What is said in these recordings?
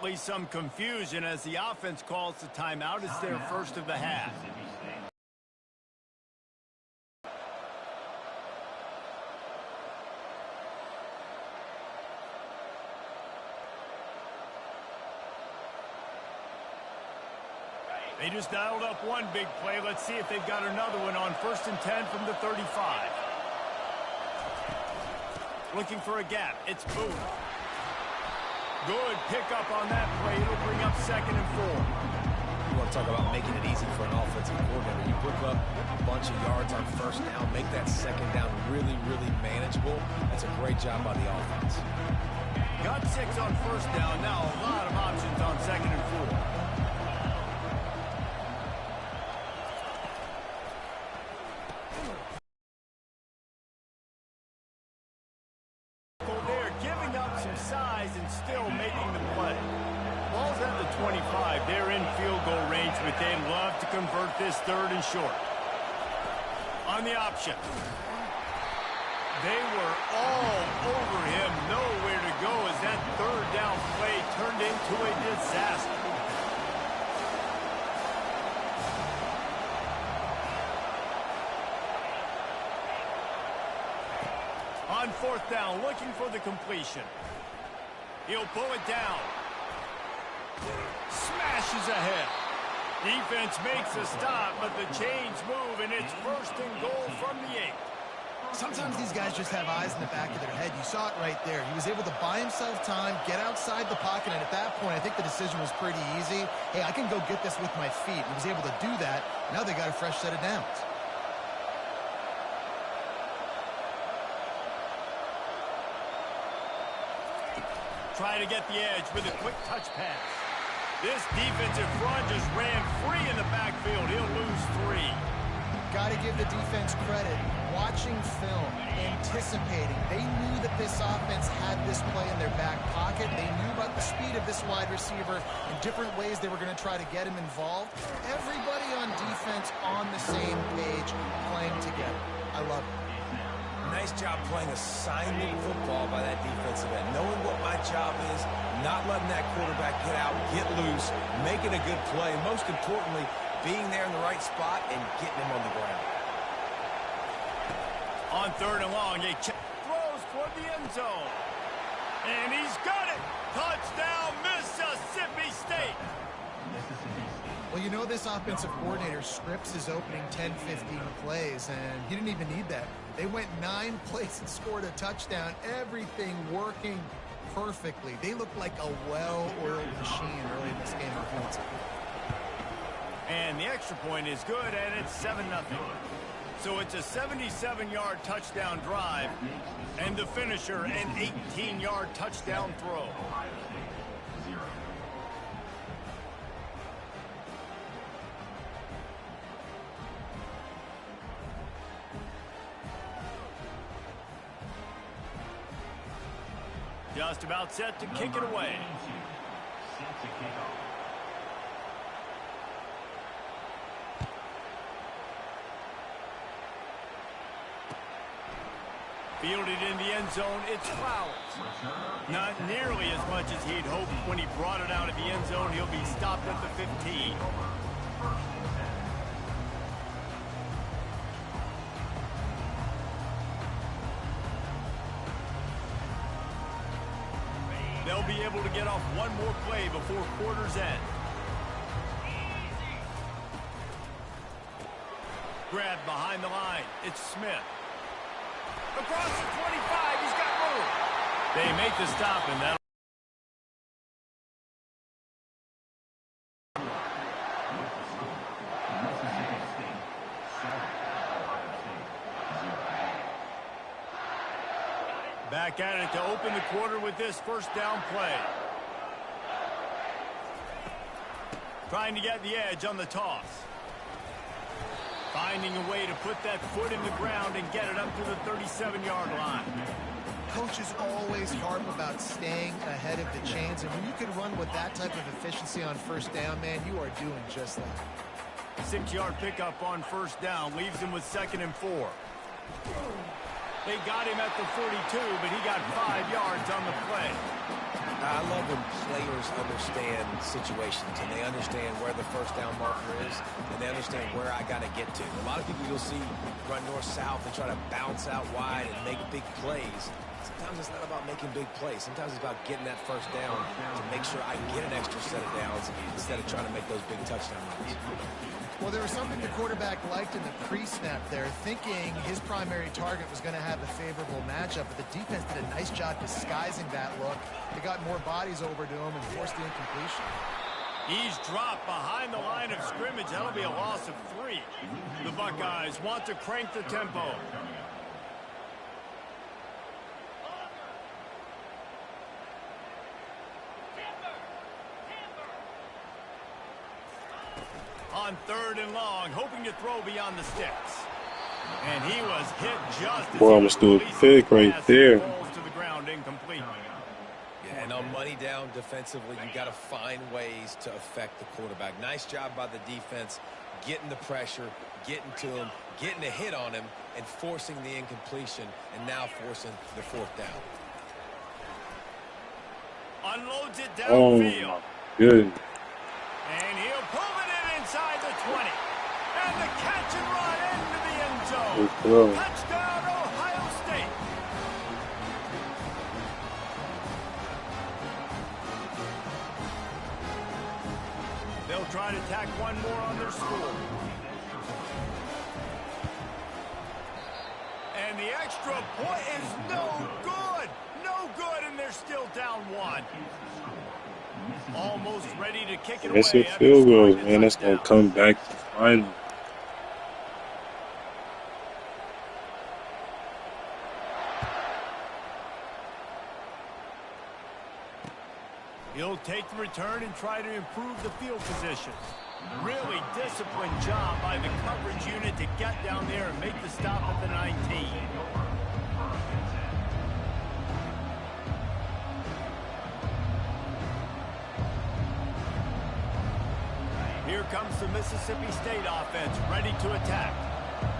Definitely some confusion as the offense calls the timeout. It's their first of the half. They just dialed up one big play. Let's see if they've got another one on 1st and 10 from the 35. Looking for a gap. It's Booth. Good pickup on that play. It'll bring up 2nd and 4. You want to talk about making it easy for an offensive coordinator. You pick up a bunch of yards on 1st down, make that 2nd down really, really manageable. That's a great job by the offense. Got 6 on 1st down. Now a lot of options on 2nd and 4. And still making the play. Ball's at the 25. They're in field goal range, but they'd love to convert this 3rd and short. On the option. They were all over him. Nowhere to go as that 3rd down play turned into a disaster. On 4th down, looking for the completion. He'll pull it down. Smashes ahead. Defense makes a stop, but the chains move, and it's 1st and goal from the 8. Sometimes these guys just have eyes in the back of their head. You saw it right there. He was able to buy himself time, get outside the pocket, and at that point, I think the decision was pretty easy. Hey, I can go get this with my feet. He was able to do that. Now they got a fresh set of downs. Try to get the edge with a quick touch pass. This defensive front just ran free in the backfield. He'll lose 3. Got to give the defense credit. Watching film, anticipating. They knew that this offense had this play in their back pocket. They knew about the speed of this wide receiver and different ways they were going to try to get him involved. Everybody on defense on the same page, playing together. I love it. Nice job playing assignment football by that defensive end. Knowing what my job is, not letting that quarterback get out, get loose, making a good play, and most importantly, being there in the right spot and getting him on the ground. On 3rd and long, he throws toward the end zone. And he's got it! Touchdown, Mississippi State! Well, you know this offensive coordinator scripts his opening 10, 15 plays, and he didn't even need that. They went 9 plays and scored a touchdown. Everything working perfectly. They look like a well-oiled machine early in this game offensively. And the extra point is good, and it's 7-0. So it's a 77-yard touchdown drive, and the finisher, an 18-yard touchdown throw. Just about set to kick it away. Fielded in the end zone, it's Flowers. Not nearly as much as he'd hoped when he brought it out of the end zone. He'll be stopped at the 15. They'll be able to get off one more play before quarter's end. Grabbed behind the line. It's Smith. Across the 25, he's got room. They make the stop, and that'll... Back at it to open the quarter with this first down play. Trying to get the edge on the toss. Finding a way to put that foot in the ground and get it up to the 37-yard line. Coaches always harp about staying ahead of the chains, and when you can run with that type of efficiency on first down, man, you are doing just that. 6-yard pickup on first down leaves him with 2nd and 4. They got him at the 42, but he got 5 yards on the play. I love when players understand situations and they understand where the first down marker is and they understand where I got to get to. A lot of people you'll see run north-south and try to bounce out wide and make big plays. Sometimes it's not about making big plays. Sometimes it's about getting that first down to make sure I get an extra set of downs instead of trying to make those big touchdown runs. Well, there was something the quarterback liked in the pre-snap there, thinking his primary target was going to have a favorable matchup, but the defense did a nice job disguising that look. They got more bodies over to him and forced the incompletion. He's dropped behind the line of scrimmage. That'll be a loss of 3. The Buckeyes want to crank the tempo. On 3rd and long, hoping to throw beyond the sticks. And he was hit just as Boy, almost threw a pick right there. Falls to the ground, incomplete. Yeah, and on money down defensively, you got to find ways to affect the quarterback. Nice job by the defense, getting the pressure, getting to him, getting a hit on him, and forcing the incompletion, and now forcing the 4th down. Unloads it Oh, downfield. my goodness. And he'll pull it in inside the 20. And the catch and run into the end zone. Good throw. Touchdown, Ohio State. They'll try to tack one more on their score. And the extra point is no good. No good, and they're still down 1. Almost ready to kick it away. That's your field goal, man. That's going to come back to final. He'll take the return and try to improve the field position. Really disciplined job by the coverage unit to get down there and make the stop at the 19. Here comes the Mississippi State offense, ready to attack.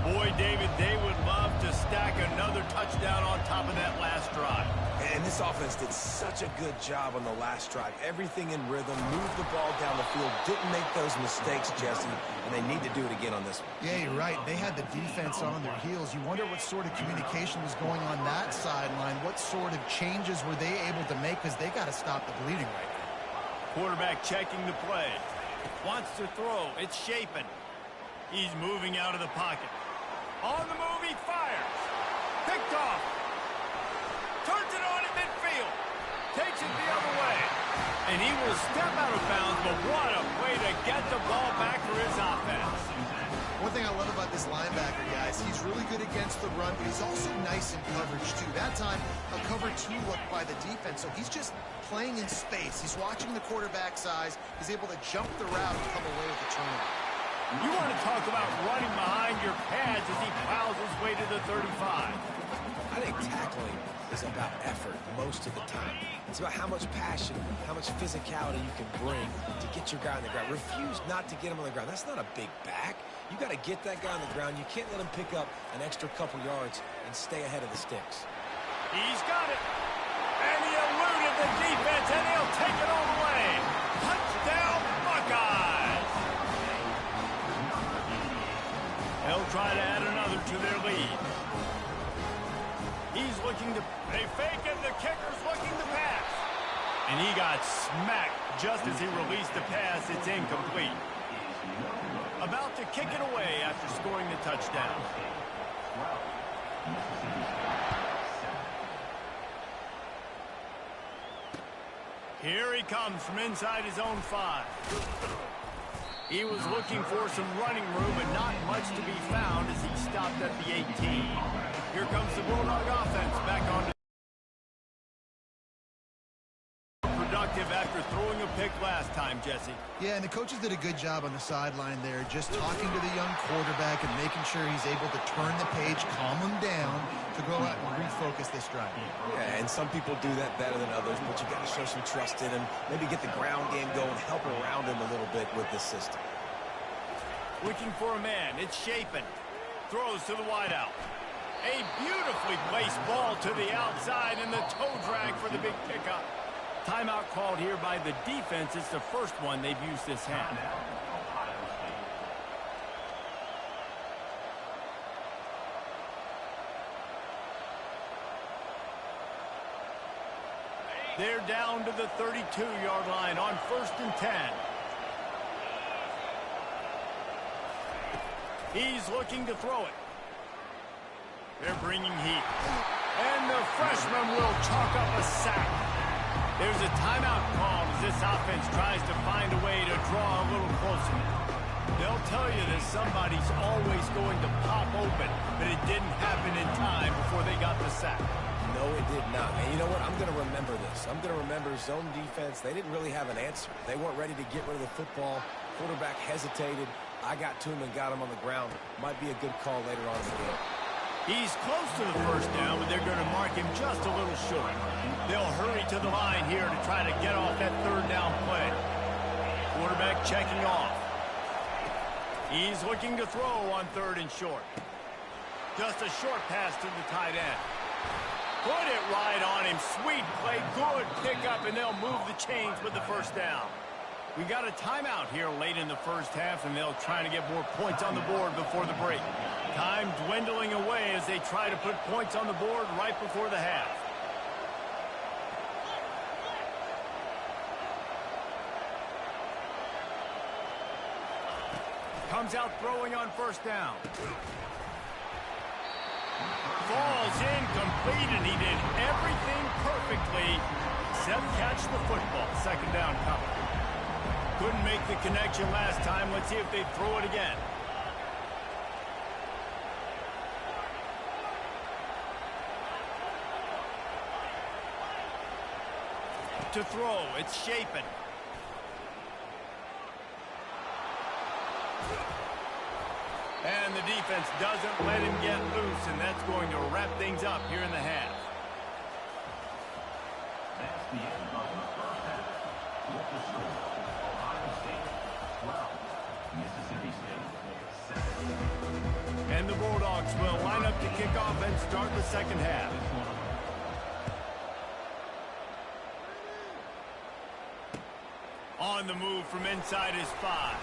Boy, David, they would love to stack another touchdown on top of that last drive. And this offense did such a good job on the last drive. Everything in rhythm, moved the ball down the field, didn't make those mistakes, Jesse, and they need to do it again on this one. Yeah, you're right. They had the defense on their heels. You wonder what sort of communication was going on that sideline. What sort of changes were they able to make, because they got to stop the bleeding right now. Quarterback checking the play. Wants to throw. It's Shapen. He's moving out of the pocket. On the move, he fires. Picked off. Turns it on in midfield. Takes it the other way. And he will step out of bounds, but what a way to get the ball back for his offense. One thing I love about this linebacker, guys, he's really good against the run, but he's also nice in coverage, too. That time, a cover 2 look by the defense, so he's just playing in space. He's watching the quarterback's eyes. He's able to jump the route and come away with the turnover. You want to talk about running behind your pads as he plows his way to the 35. I think tackling is about effort most of the time. It's about how much passion, how much physicality you can bring to get your guy on the ground. Refuse not to get him on the ground. That's not a big back. You got to get that guy on the ground. You can't let him pick up an extra couple yards and stay ahead of the sticks. He's got it. And he eluded the defense, and he'll take it all the way. Touchdown, Buckeyes. They'll try to add another to their lead. He's looking to... They fake it. The kicker's looking to pass. And he got smacked just as he released the pass. It's incomplete. About to kick it away after scoring the touchdown. Here he comes from inside his own 5. He was looking for some running room, but not much to be found as he stopped at the 18. Here comes the Bulldog offense back on productive after throwing a pick last time, Jesse. Yeah, and the coaches did a good job on the sideline there, just talking to the young quarterback and making sure he's able to turn the page, calm him down to go out and refocus this drive. Yeah, and some people do that better than others, but you got to show some trust in him, maybe get the ground game going, help around him a little bit with this system. Looking for a man. It's Shapen. Throws to the wideout. A beautifully placed ball to the outside, and the toe drag for the big pickup. Timeout called here by the defense. It's the first one they've used this half. They're down to the 32-yard line on 1st and 10. He's looking to throw it. They're bringing heat. And the freshman will chalk up a sack. There's a timeout called as this offense tries to find a way to draw a little closer. They'll tell you that somebody's always going to pop open, but it didn't happen in time before they got the sack. No, it did not. And you know what? I'm going to remember this. I'm going to remember zone defense. They didn't really have an answer. They weren't ready to get rid of the football. Quarterback hesitated. I got to him and got him on the ground. Might be a good call later on in the game. He's close to the first down, but they're going to mark him just a little short. They'll hurry to the line here to try to get off that 3rd down play. Quarterback checking off. He's looking to throw on 3rd and short. Just a short pass to the tight end. Put it right on him. Sweet play. Good pickup, and they'll move the chains with the first down. We got a timeout here late in the first half, and they'll try to get more points on the board before the break. Time dwindling away as they try to put points on the board right before the half. Comes out throwing on 1st down. Falls incomplete, and he did everything perfectly except catch the football. 2nd down coming. Couldn't make the connection last time. Let's see if they throw it again. To throw, it's Shapen. And the defense doesn't let him get loose, and that's going to wrap things up here in the half. That's the end of the first half. With the score, Ohio State 12, Mississippi State 7. And the Bulldogs will line up to kick off and start the second half. On the move from inside his 5.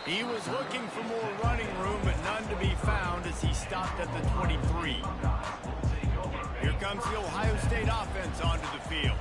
He was looking for more running room, but none to be found as he stopped at the 23. Here comes the Ohio State offense onto the field.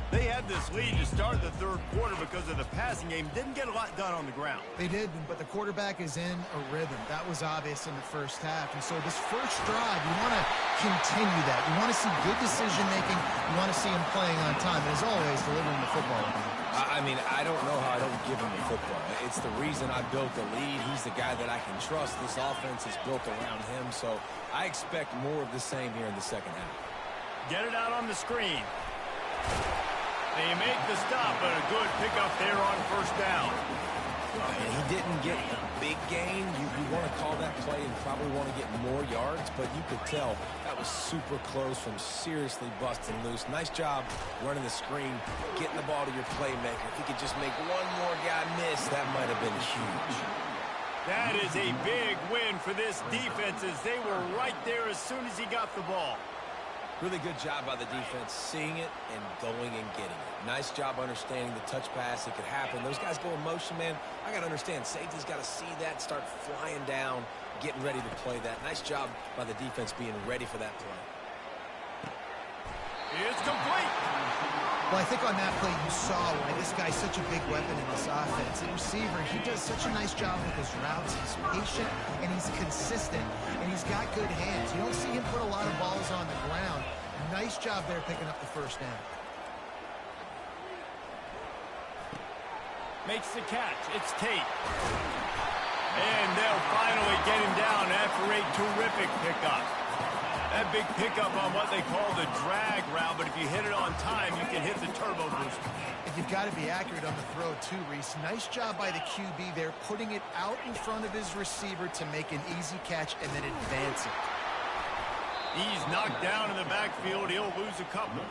They had this lead to start the 3rd quarter because of the passing game. Didn't get a lot done on the ground. They did, but the quarterback is in a rhythm. That was obvious in the first half. And so this first drive, you want to continue that. You want to see good decision-making. You want to see him playing on time. And as always, delivering the football. I mean, I don't know how I don't give him the football. It's the reason I built the lead. He's the guy that I can trust. This offense is built around him. So I expect more of the same here in the second half. Get it out on the screen. They make the stop, but a good pickup there on 1st down. And he didn't get the big gain. You want to call that play and probably want to get more yards, but you could tell that was super close from seriously busting loose. Nice job running the screen, getting the ball to your playmaker. If he could just make one more guy miss, that might have been huge. That is a big win for this defense as they were right there as soon as he got the ball. Really good job by the defense, seeing it and going and getting it. Nice job understanding the touch pass. It could happen. Those guys go in motion, man. I got to understand. Safety's got to see that, start flying down, getting ready to play that. Nice job by the defense being ready for that play. It's complete. Well, I think on that play you saw why this guy's such a big weapon in this offense. The receiver, he does such a nice job with his routes. He's patient, and he's consistent, and he's got good hands. You don't see him put a lot of balls on the ground. Nice job there picking up the 1st down. Makes the catch. It's Tate. And they'll finally get him down after a terrific pickup. That big pickup on what they call the drag route, but if you hit it on time, you can hit the turbo booster. And you've got to be accurate on the throw too, Reese. Nice job by the QB there, putting it out in front of his receiver to make an easy catch and then advance it. He's knocked down in the backfield. He'll lose a couple.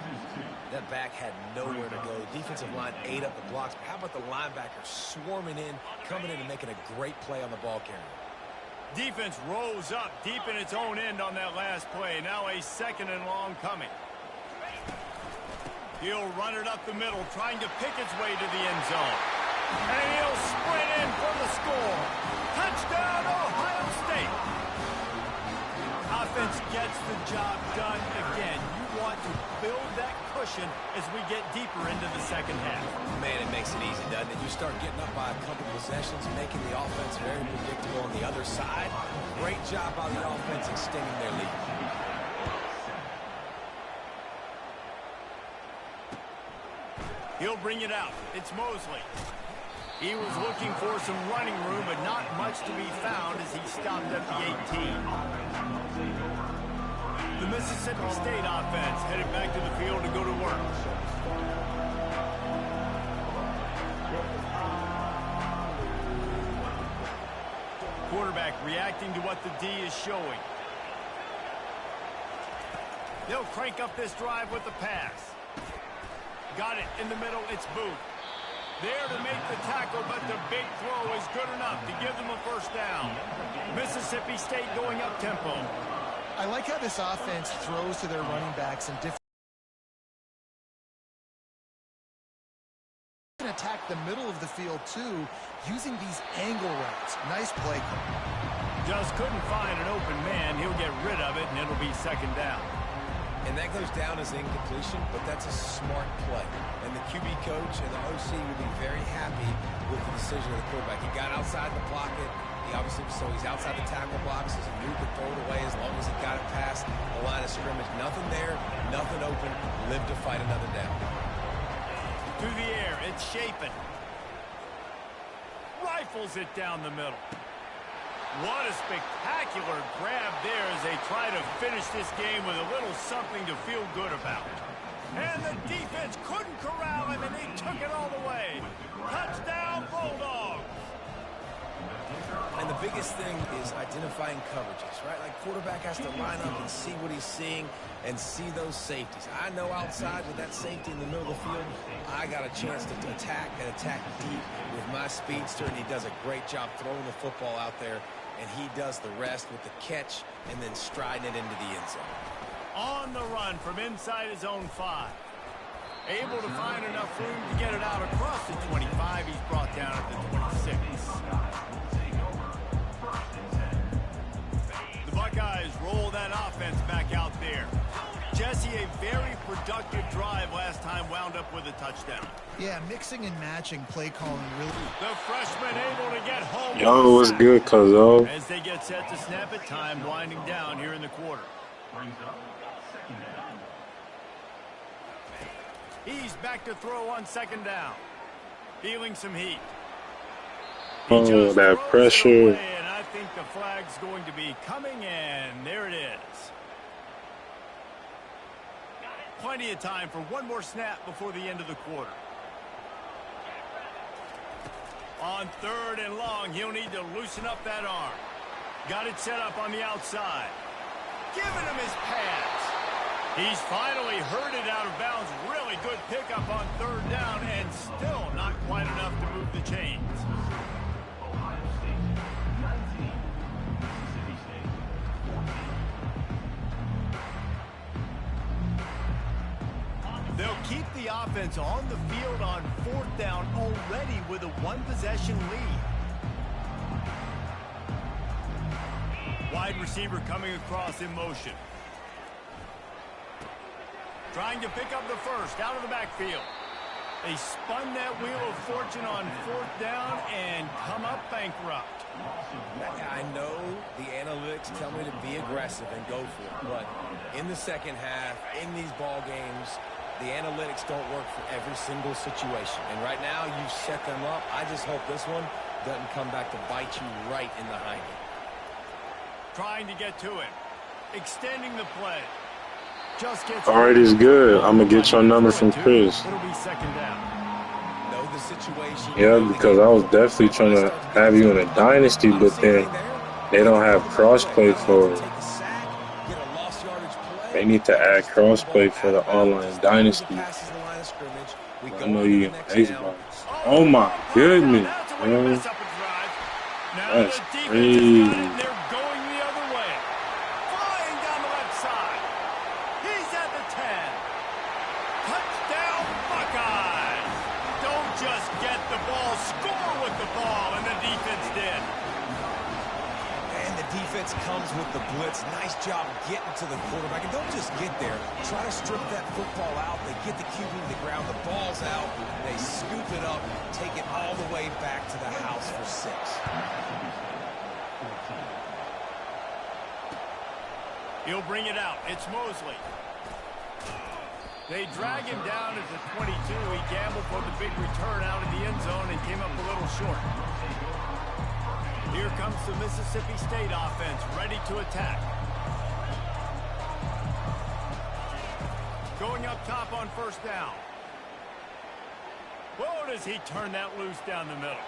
That back had nowhere to go. Defensive line ate up the blocks. But how about the linebacker swarming in, coming in and making a great play on the ball carrier? Defense rose up deep in its own end on that last play. Now a 2nd and long coming. He'll run it up the middle, trying to pick its way to the end zone. And he'll sprint in for the score. Touchdown, Ohio State. Offense gets the job done again. You want to build that cushion as we get deeper into the second half. Man, it makes it easy, doesn't it? You start getting up by a couple possessions, making the offense very predictable on the other side. Great job by the offense extending their lead. He'll bring it out. It's Mosley. He was looking for some running room, but not much to be found as he stopped at the 18. The Mississippi State offense headed back to the field to go to work. Quarterback reacting to what the D is showing. They'll crank up this drive with the pass. Got it in the middle. It's Booth. There to make the tackle, but the big throw is good enough to give them a first down. Mississippi State going up tempo. I like how this offense throws to their running backs in different attack the middle of the field too, using these angle routes. Nice play call. Just couldn't find an open man. He'll get rid of it, and it'll be second down. And that goes down as incompletion, but that's a smart play. And the QB coach and the OC will be very happy with the decision of the quarterback. He got outside the pocket. He obviously, so he's outside the tackle box. He knew he could throw it away as long as he got it past the line of scrimmage. Nothing there, nothing open. Live to fight another down. Through the air, it's Shapen. Rifles it down the middle. What a spectacular grab there as they try to finish this game with a little something to feel good about. And the defense couldn't corral him, and they took it all the way. Touchdown, Bulldogs. And the biggest thing is identifying coverages, right? Like, quarterback has to line up and see what he's seeing and see those safeties. I know outside with that safety in the middle of the field, I got a chance to attack and attack deep with my speedster, and he does a great job throwing the football out there, and he does the rest with the catch and then striding it into the end zone. On the run from inside his own 5. Able to find enough room to get it out across the 25. He's brought down at the 26. The Buckeyes roll that offense back out there. Jesse, a very productive drive last time wound up with a touchdown. Yeah, mixing and matching play calling really. The freshman able to get home. Yo, what's good, cuzzo? As they get set to snap it, time winding down here in the quarter. He's back to throw on second down. Feeling some heat. Oh, that pressure. And I think the flag's going to be coming, and there it is. Plenty of time for one more snap before the end of the quarter. On third and long, he'll need to loosen up that arm. Got it set up on the outside. Giving him his pass. He's finally herded out of bounds. Really good pickup on third down, and still not quite enough to move the chains. Ohio State 19, Mississippi State 14. They'll keep the offense on the field on fourth down already with a one-possession lead. Wide receiver coming across in motion. Trying to pick up the first out of the backfield. They spun that wheel of fortune on fourth down and come up bankrupt. I know the analytics tell me to be aggressive and go for it, but in the second half, in these ball games, the analytics don't work for every single situation. And right now, you've set them up. I just hope this one doesn't come back to bite you right in the hind end. Trying to get to it. Extending the play. Just gets Alright, is good. I'm going to get your number from Chris. It'll be second down. Know the situation. Yeah, because I was definitely trying to have you in a dynasty, but then they don't have crossplay for it. They need to add crossplay for the online dynasty. I know you in Xbox. Oh my goodness, man. That's crazy. They're going the other way. Flying down the left side. He's at the 10. Touchdown, just get the ball, score with the ball, and the defense did. And the defense comes with the blitz. Nice job getting to the quarterback. And don't just get there. Try to strip that football out. They get the QB to the ground. The ball's out. They scoop it up, take it all the way back to the house for 6. He'll bring it out. It's Mosley. They drag him down at the 22. He gambled for the big return out of the end zone and came up a little short. Here comes the Mississippi State offense, ready to attack. Going up top on first down. Whoa, does he turn that loose down the middle.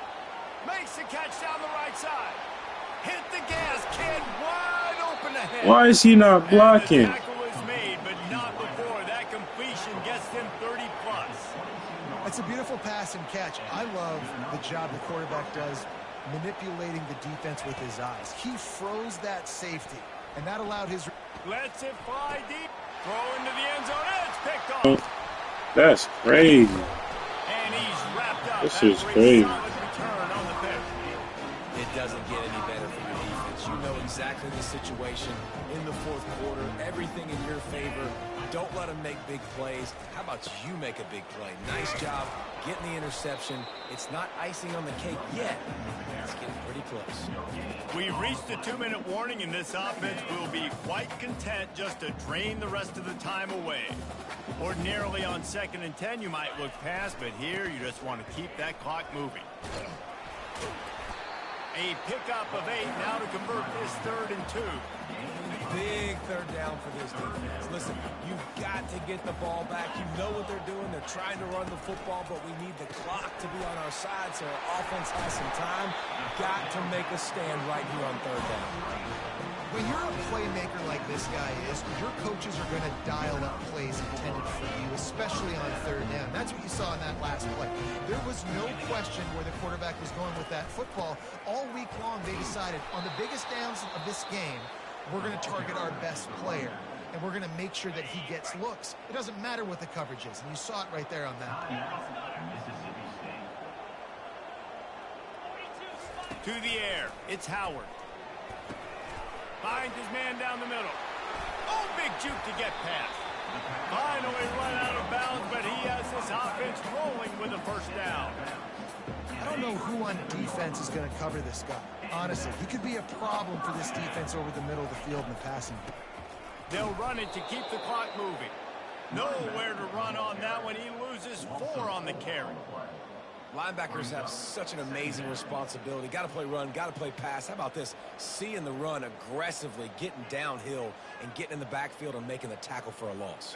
Makes the catch down the right side. Hit the gas, kid, wide open ahead. Why is he not blocking? And the tackle was made, but not before. That completion gets him 30+. It's a beautiful pass and catch. I love the job the quarterback does manipulating the defense with his eyes. He froze that safety, and that allowed his... Lets it fly deep. Throw into the end zone. It's picked off. That's crazy. And he's wrapped up. This is crazy. Solid return on the pick. It doesn't get any better for your defense. You know exactly the situation in the fourth quarter. Everything in your favor. Don't let them make big plays. How about you make a big play? Nice job getting the interception. It's not icing on the cake yet. It's getting pretty close. We've reached the 2-minute warning, and this offense will be quite content just to drain the rest of the time away. Ordinarily on 2nd and 10, you might look past, but here you just want to keep that clock moving. A pickup of 8 now to convert this 3rd and 2. Big third down for this defense. Listen, you've got to get the ball back. You know what they're doing. They're trying to run the football, but we need the clock to be on our side so our offense has some time. You've got to make a stand right here on 3rd down. When you're a playmaker like this guy is, your coaches are going to dial up plays intended for you, especially on 3rd down. That's what you saw in that last play. There was no question where the quarterback was going with that football. All week long, they decided on the biggest downs of this game, we're going to target our best player, and we're going to make sure that he gets looks. It doesn't matter what the coverage is, and you saw it right there on that. To the air, it's Howard. Finds his man down the middle. Oh, big juke to get past. Finally run out of bounds, but he has this offense rolling with a first down. I don't know who on defense is going to cover this guy. Honestly, he could be a problem for this defense over the middle of the field in the passing game. They'll run it to keep the clock moving. Nowhere to run on that one. He loses 4 on the carry. Linebackers have such an amazing responsibility. Got to play run, got to play pass. How about this? Seeing the run aggressively, getting downhill, and getting in the backfield and making the tackle for a loss.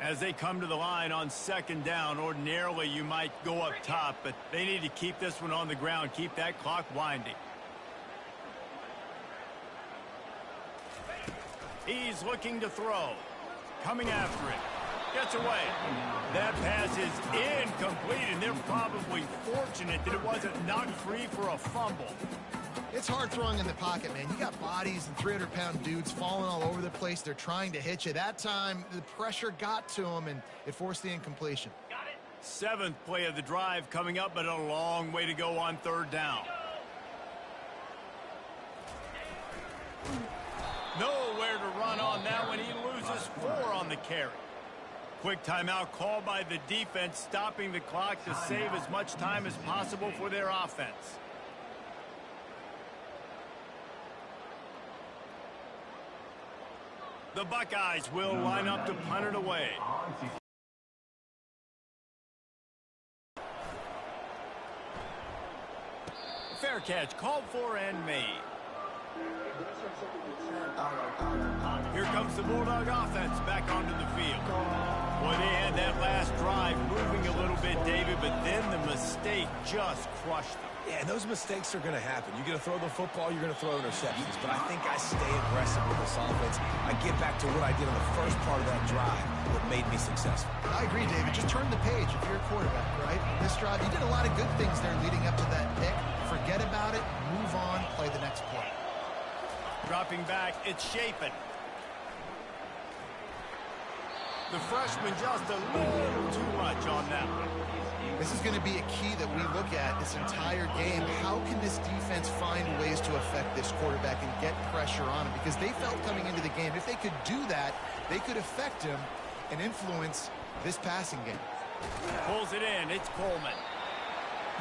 As they come to the line on 2nd down, ordinarily you might go up top, but they need to keep this one on the ground, keep that clock winding. He's looking to throw. Coming after it. Gets away. That pass is incomplete, and they're probably fortunate that it wasn't knocked free for a fumble. It's hard throwing in the pocket, man. You got bodies and 300-pound dudes falling all over the place. They're trying to hit you. That time, the pressure got to them, and it forced the incompletion. 7th play of the drive coming up, but a long way to go on 3rd down. Nowhere to run on that one. He loses 4 on the carry. Quick timeout called by the defense, stopping the clock to save as much time as possible for their offense. The Buckeyes will line up to punt it away. Fair catch called for and made. Here comes the Bulldog offense back onto the field. Boy, they had that last drive moving a little bit, David, but then the mistake just crushed them. Yeah, those mistakes are going to happen. You're going to throw the football, you're going to throw interceptions. But I think I stay aggressive with this offense. I get back to what I did on the first part of that drive that made me successful. I agree, David. Just turn the page if you're a quarterback, right? This drive, you did a lot of good things there leading up to that pick. Forget about it, move on, play the next play. Dropping back, it's Chapin. The freshman just a little too much on that one. This is going to be a key that we look at this entire game. How can this defense find ways to affect this quarterback and get pressure on him? Because they felt coming into the game, if they could do that, they could affect him and influence this passing game. Pulls it in. It's Coleman.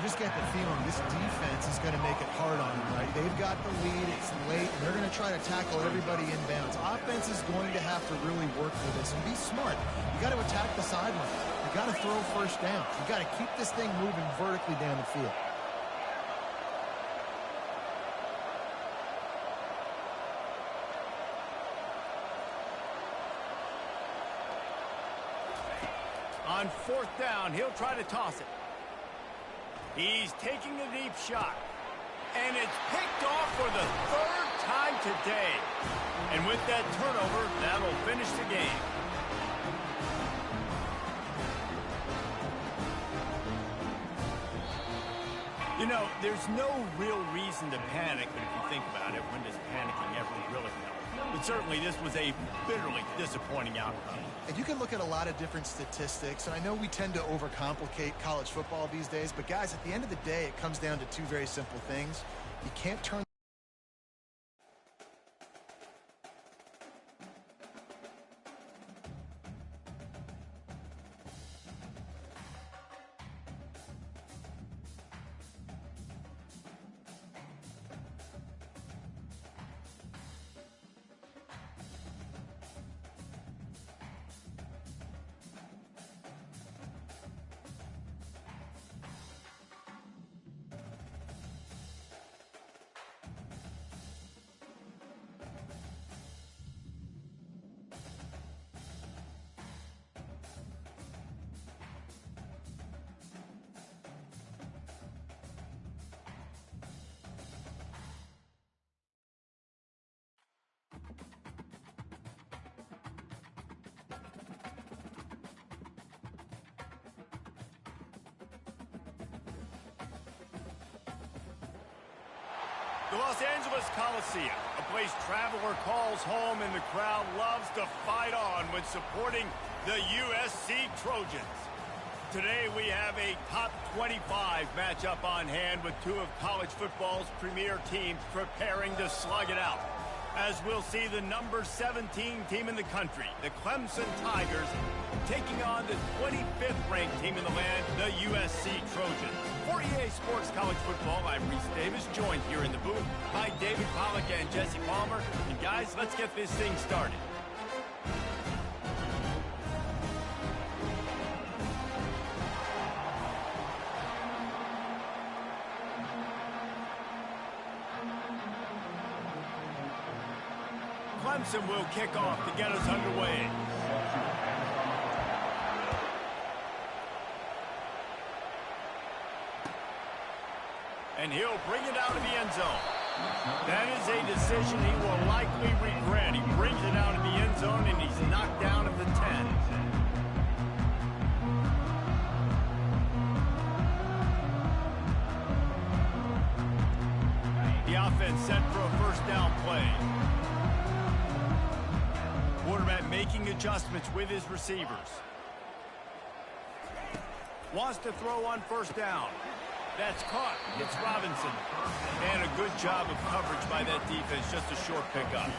You just get the feeling this defense is going to make it hard on them, right? They've got the lead. It's late, and they're going to try to tackle everybody inbounds. Offense is going to have to really work for this and be smart. You got to attack the sideline. You got to throw first down. You got to keep this thing moving vertically down the field. On fourth down, he'll try to toss it. He's taking a deep shot. And it's picked off for the third time today. And with that turnover, that'll finish the game. You know, there's no real reason to panic, but if you think about it, when does panicking ever really help? But certainly this was a bitterly disappointing outcome. And you can look at a lot of different statistics, and I know we tend to overcomplicate college football these days, but guys, at the end of the day, it comes down to two very simple things. You can't turn The Los Angeles Coliseum, a place traveler calls home and the crowd loves to fight on when supporting the USC Trojans. Today we have a top 25 matchup on hand with two of college football's premier teams preparing to slug it out. As we'll see the number 17 team in the country, the Clemson Tigers, taking on the 25th ranked team in the land, the USC Trojans. For EA Sports College Football, I'm Reese Davis, joined here in the booth by David Pollack and Jesse Palmer. And guys, let's get this thing started. Clemson will kick off to get us underway. And he'll bring it out of the end zone. That is a decision he will likely regret. He brings it out of the end zone and he's knocked down at the 10. The offense set for a first down play. Quarterback making adjustments with his receivers. Wants to throw on first down. That's caught. It's Robinson. And a good job of coverage by that defense. Just a short pickup.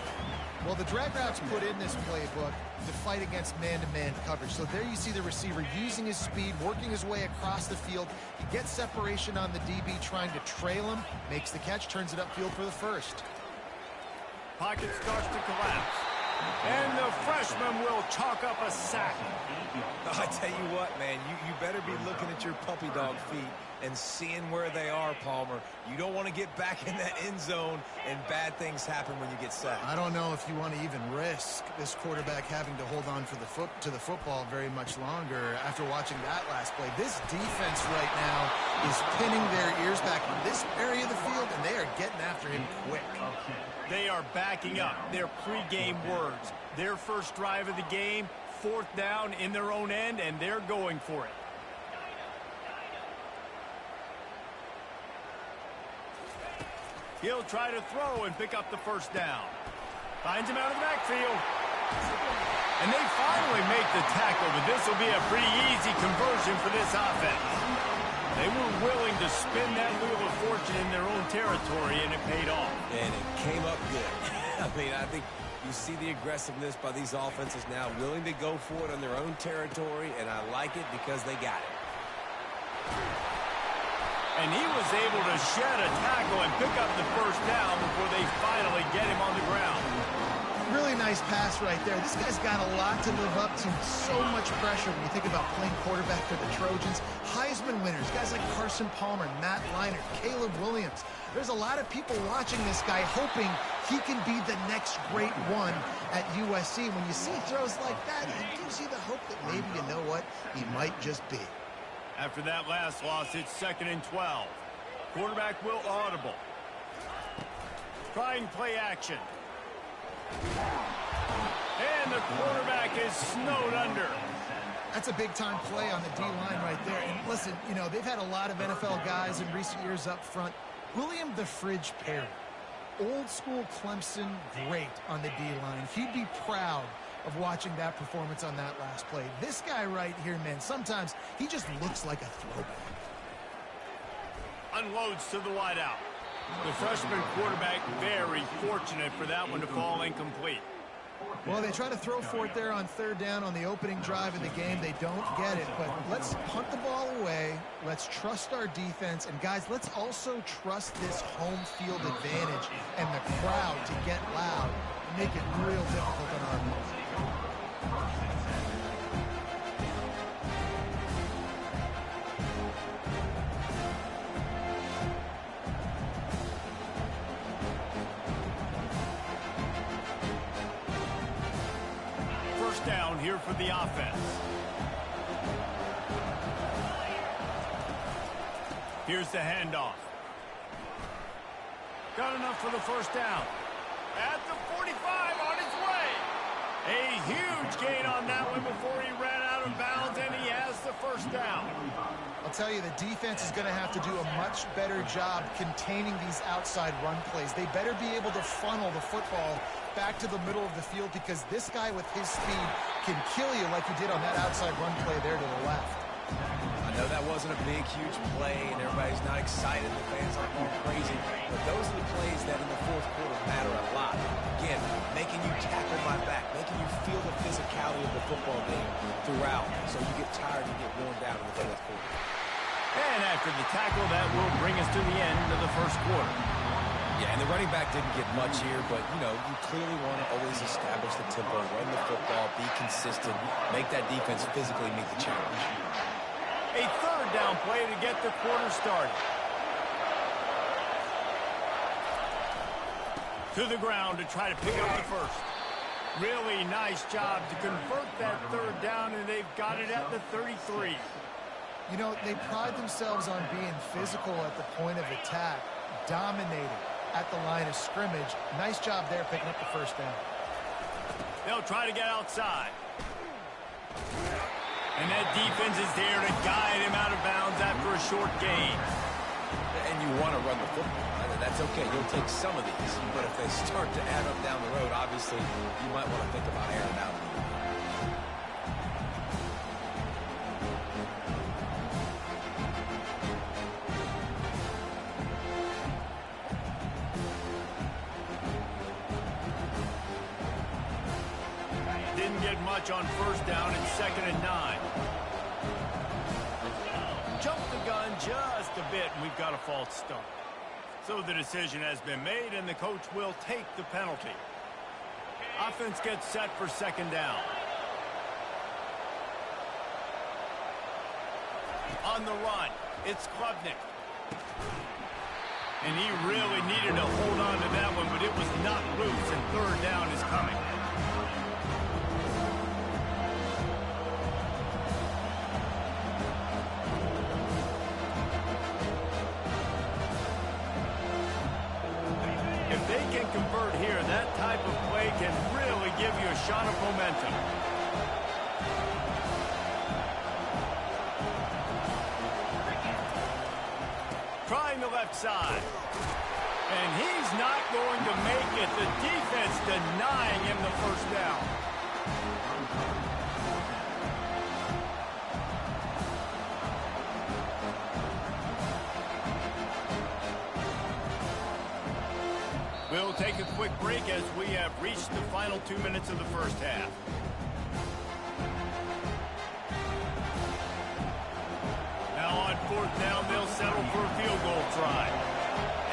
Well, the drag routes put in this playbook to fight against man-to-man coverage. So there you see the receiver using his speed, working his way across the field. He gets separation on the DB, trying to trail him, makes the catch, turns it upfield for the first. Pocket starts to collapse. And the freshman will chalk up a sack. I tell you what, man, you better be looking at your puppy dog feet and seeing where they are, Palmer. You don't want to get back in that end zone and bad things happen when you get sacked. I don't know if you want to even risk this quarterback having to hold on for to the football very much longer after watching that last play. This defense right now is pinning their ears back in this area of the field, and they are getting after him quick. They are backing up their pregame words. Their first drive of the game, fourth down in their own end, and they're going for it. He'll try to throw and pick up the first down. Finds him out of the backfield. And they finally make the tackle, but this will be a pretty easy conversion for this offense. They were willing to spin that wheel of fortune in their own territory, and it paid off. And it came up good. I mean, I think you see the aggressiveness by these offenses now, willing to go for it on their own territory, and I like it because they got it. And he was able to shed a tackle and pick up the first down before they finally get him on the ground. Really nice pass right there. This guy's got a lot to live up to. So much pressure when you think about playing quarterback for the Trojans. Heisman winners, guys like Carson Palmer, Matt Leinart, Caleb Williams. There's a lot of people watching this guy hoping he can be the next great one at USC. When you see throws like that, it gives you the hope that maybe, you know what, he might just be. After that last loss, it's 2nd and 12. Quarterback will audible. Trying play action. And the quarterback is snowed under. That's a big-time play on the D-line right there. And listen, you know, they've had a lot of NFL guys in recent years up front. William the Fridge Perry, old-school Clemson great on the D-line. He'd be proud of watching that performance on that last play. This guy right here, man, sometimes he just looks like a throwback. Unloads to the wideout. The freshman quarterback very fortunate for that one to fall incomplete. Well, they try to throw for it there on 3rd down on the opening drive of the game. They don't get it, but let's punt the ball away. Let's trust our defense. And, guys, let's also trust this home field advantage and the crowd to get loud and make it real difficult on our opponents. Down here for the offense. Here's the handoff. Got enough for the first down. At the 45 on his way. A huge gain on that one before he ran out of bounds, and he has the first down. I'll tell you, the defense is going to have to do a much better job containing these outside run plays. They better be able to funnel the football back to the middle of the field, because this guy with his speed can kill you like he did on that outside run play there to the left. I know that wasn't a big, huge play, and everybody's not excited. The fans aren't going crazy. But those are the plays that in the fourth quarter matter a lot. Again, making you tackle my back, making you feel the physicality of the football game throughout, so you get tired and get worn down in the fourth quarter. And after the tackle, that will bring us to the end of the first quarter. Yeah, and the running back didn't get much here, but, you know, you clearly want to always establish the tempo, run the football, be consistent, make that defense physically meet the challenge. A 3rd down play to get the quarter started. To the ground to try to pick up the first. Really nice job to convert that 3rd down, and they've got it at the 33. You know, they pride themselves on being physical at the point of attack, dominating at the line of scrimmage. Nice job there picking up the first down. They'll try to get outside. And that defense is there to guide him out of bounds after a short gain. And you want to run the football. That's okay. You'll take some of these. But if they start to add up down the road, obviously, you might want to think about airing out. On 1st down and 2nd and 9. Jumped the gun just a bit, and we've got a false start. So the decision has been made, and the coach will take the penalty. Offense gets set for 2nd down. On the run, it's Klubnik. And he really needed to hold on to that one, but it was not loose, and 3rd down is coming. Convert here, that type of play can really give you a shot of momentum. Trying the left side. And he's not going to make it. The defense denying him the first down. We'll take a quick break as we have reached the final 2 minutes of the first half. Now on fourth down, they'll settle for a field goal try.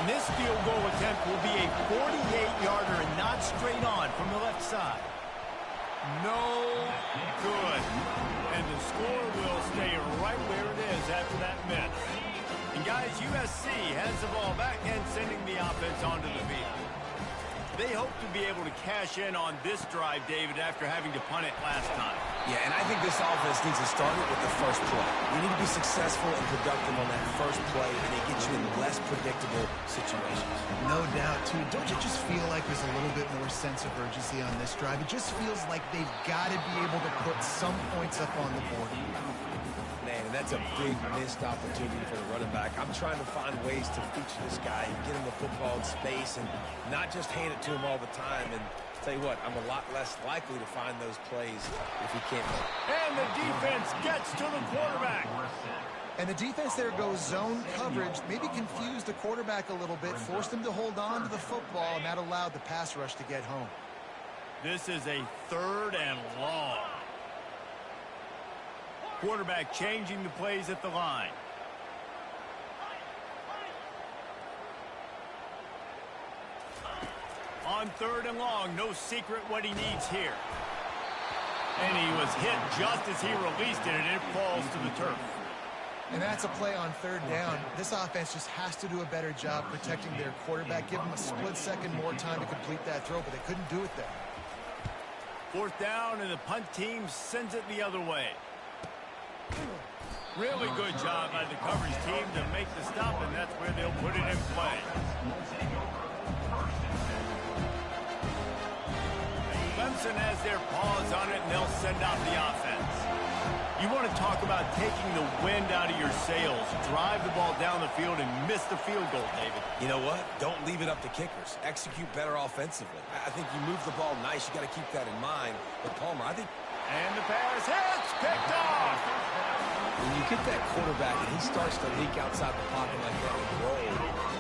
And this field goal attempt will be a 48-yarder and not straight on from the left side. No good. And the score will stay right where it is after that miss. And guys, USC has the ball back and sending the offense onto the field. They hope to be able to cash in on this drive, David, after having to punt it last time. Yeah, and I think this offense needs to start it with the first play. You need to be successful and productive on that first play, and it gets you in less predictable situations. No doubt, too. Don't you just feel like there's a little bit more sense of urgency on this drive? It just feels like they've got to be able to put some points up on the board. Man, and that's a big missed opportunity for the running back. I'm trying to find ways to feature this guy and get him the football in space and not just hand it to him all the time. And tell you what, I'm a lot less likely to find those plays if he can't hit. And the defense gets to the quarterback. And the defense there goes zone coverage, maybe confused the quarterback a little bit, forced him to hold on to the football, and that allowed the pass rush to get home. This is a 3rd and long. Quarterback changing the plays at the line. On 3rd and long, no secret what he needs here. And he was hit just as he released it, and it falls to the turf. And that's a play on 3rd down. This offense just has to do a better job protecting their quarterback. Give them a split second more time to complete that throw, but they couldn't do it there. 4th down, and the punt team sends it the other way. Really good job by the coverage team to make the stop, and that's where they'll put it in play. Clemson has their paws on it, and they'll send out the offense. You want to talk about taking the wind out of your sails. Drive the ball down the field and miss the field goal, David. You know what? Don't leave it up to kickers. Execute better offensively. I think you move the ball nice. You got to keep that in mind. But Palmer, I think... And the pass hits, picked off. When you get that quarterback and he starts to leak outside the pocket like that and roll,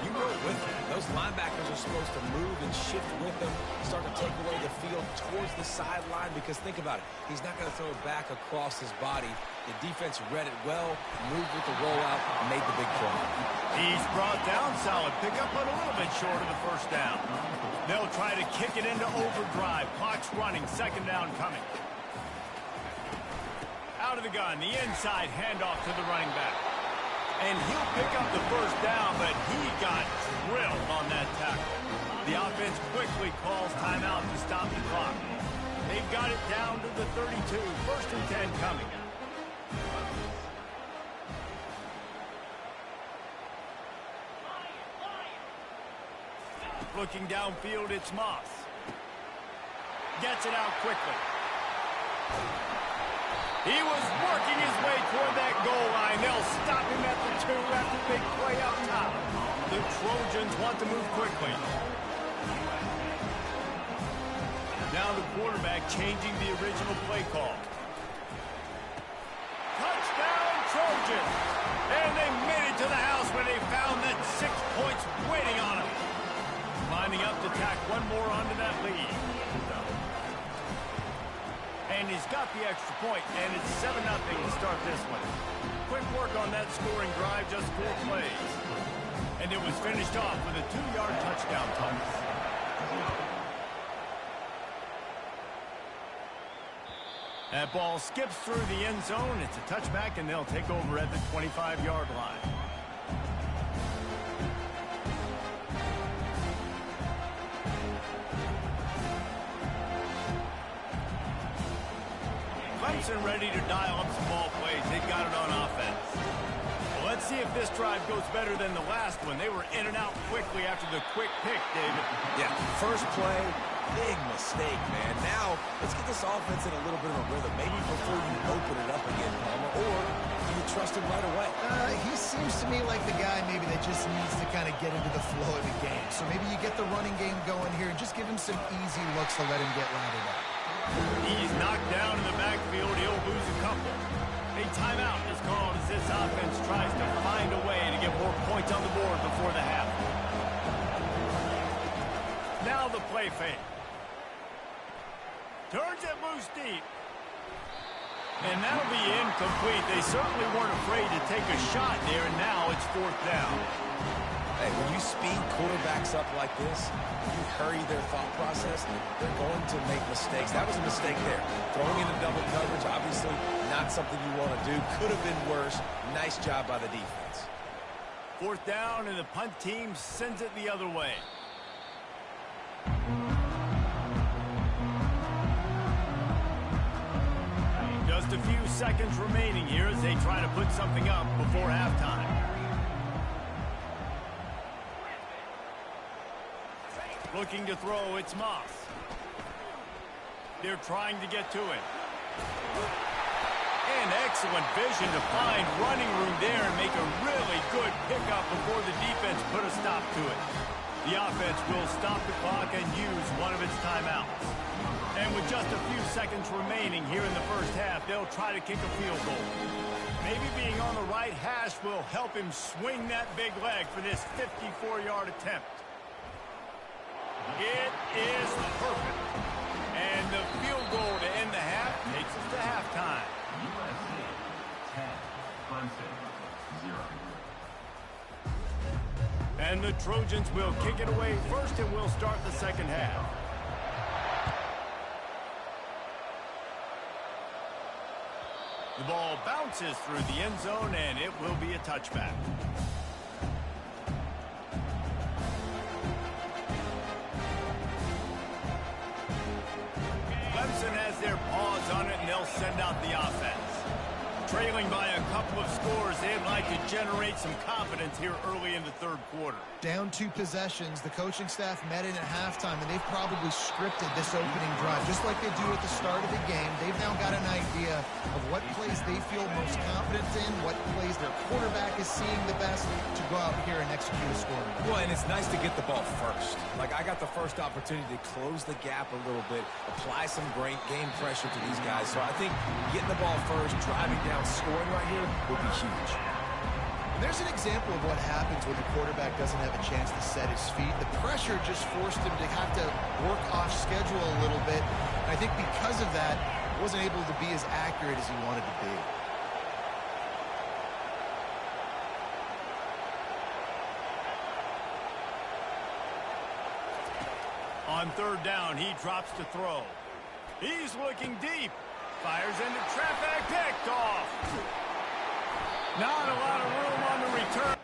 you roll with him. Those linebackers are supposed to move and shift with him, start to take away the field towards the sideline, because think about it. He's not going to throw it back across his body. The defense read it well, moved with the rollout, and made the big play. He's brought down solid pickup, but a little bit short of the first down. They'll try to kick it into overdrive. Clock's running, 2nd down coming. Out of the gun, the inside handoff to the running back. And he'll pick up the first down, but he got drilled on that tackle. The offense quickly calls timeout to stop the clock. They've got it down to the 32. 1st and 10 coming. Looking downfield, it's Moss. Gets it out quickly. He was working his way toward that goal line. They'll stop him at the 2 after big play up top. The Trojans want to move quickly. Now the quarterback changing the original play call. Touchdown Trojans! And they made it to the house where they found that 6 points waiting on them. Lining up to tack one more onto that lead. And he's got the extra point, and it's 7-0 to start this one. Quick work on that scoring drive, just 4 plays. And it was finished off with a 2-yard touchdown toss. That ball skips through the end zone. It's a touchback, and they'll take over at the 25-yard line. Clemson ready to dial up some ball plays. They got it on offense. Well, let's see if this drive goes better than the last one. They were in and out quickly after the quick pick, David. Yeah, first play, big mistake, man. Now, let's get this offense in a little bit of a rhythm. Maybe before you open it up again, Palmer, or do you trust him right away? He seems to me like the guy maybe that just needs to kind of get into the flow of the game. So maybe you get the running game going here and just give him some easy looks to let him get lathered up. He's knocked down in the backfield. He'll lose a couple. A timeout is called as this offense tries to find a way to get more points on the board before the half. Now the play fake. Turns it loose deep. And that'll be incomplete. They certainly weren't afraid to take a shot there, and now it's 4th down. Hey, when you speed quarterbacks up like this, you hurry their thought process, they're going to make mistakes. That was a mistake there. Throwing into double coverage, obviously not something you want to do. Could have been worse. Nice job by the defense. 4th down, and the punt team sends it the other way. Just a few seconds remaining here as they try to put something up before halftime. Looking to throw, it's Moss. They're trying to get to it. And excellent vision to find running room there and make a really good pickup before the defense put a stop to it. The offense will stop the clock and use one of its timeouts. And with just a few seconds remaining here in the first half, they'll try to kick a field goal. Maybe being on the right hash will help him swing that big leg for this 54-yard attempt. It is perfect. And the field goal to end the half takes us to halftime. USC 10, Clemson 0. And the Trojans will kick it away first, and we'll start the second half. The ball bounces through the end zone, and it will be a touchback. Clemson has their paws on it, and they'll send out the offense. Trailing by a couple of scores, they'd like to generate some confidence here early in the third quarter. Down 2 possessions, the coaching staff met in at halftime, and they've probably scripted this opening drive. Just like they do at the start of the game, they've now got an idea of what plays they feel most confident in, what plays their quarterback is seeing the best to go out here and execute a score. Well, and it's nice to get the ball first. Like, I got the first opportunity to close the gap a little bit, apply some great game pressure to these guys. So I think getting the ball first, driving down, scoring right here would be huge. And there's an example of what happens when the quarterback doesn't have a chance to set his feet. The pressure just forced him to have to work off schedule a little bit. And I think because of that, he wasn't able to be as accurate as he wanted to be. On 3rd down, he drops to throw. He's looking deep. Fires into traffic, picked off. Not a lot of room on the return.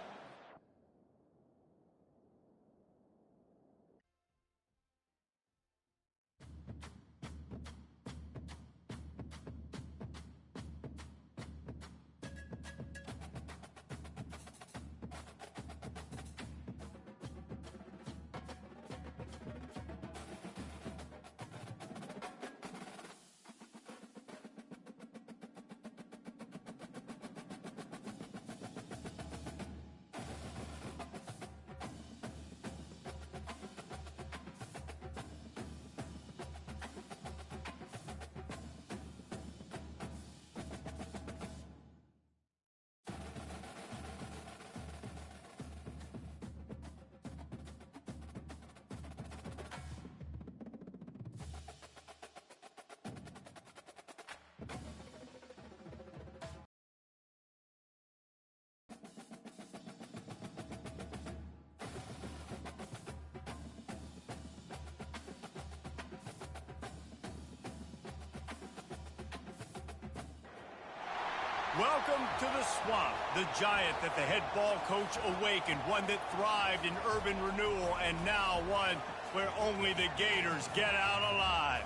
Welcome to the swamp, the giant that the head ball coach awakened, one that thrived in urban renewal, and now one where only the Gators get out alive.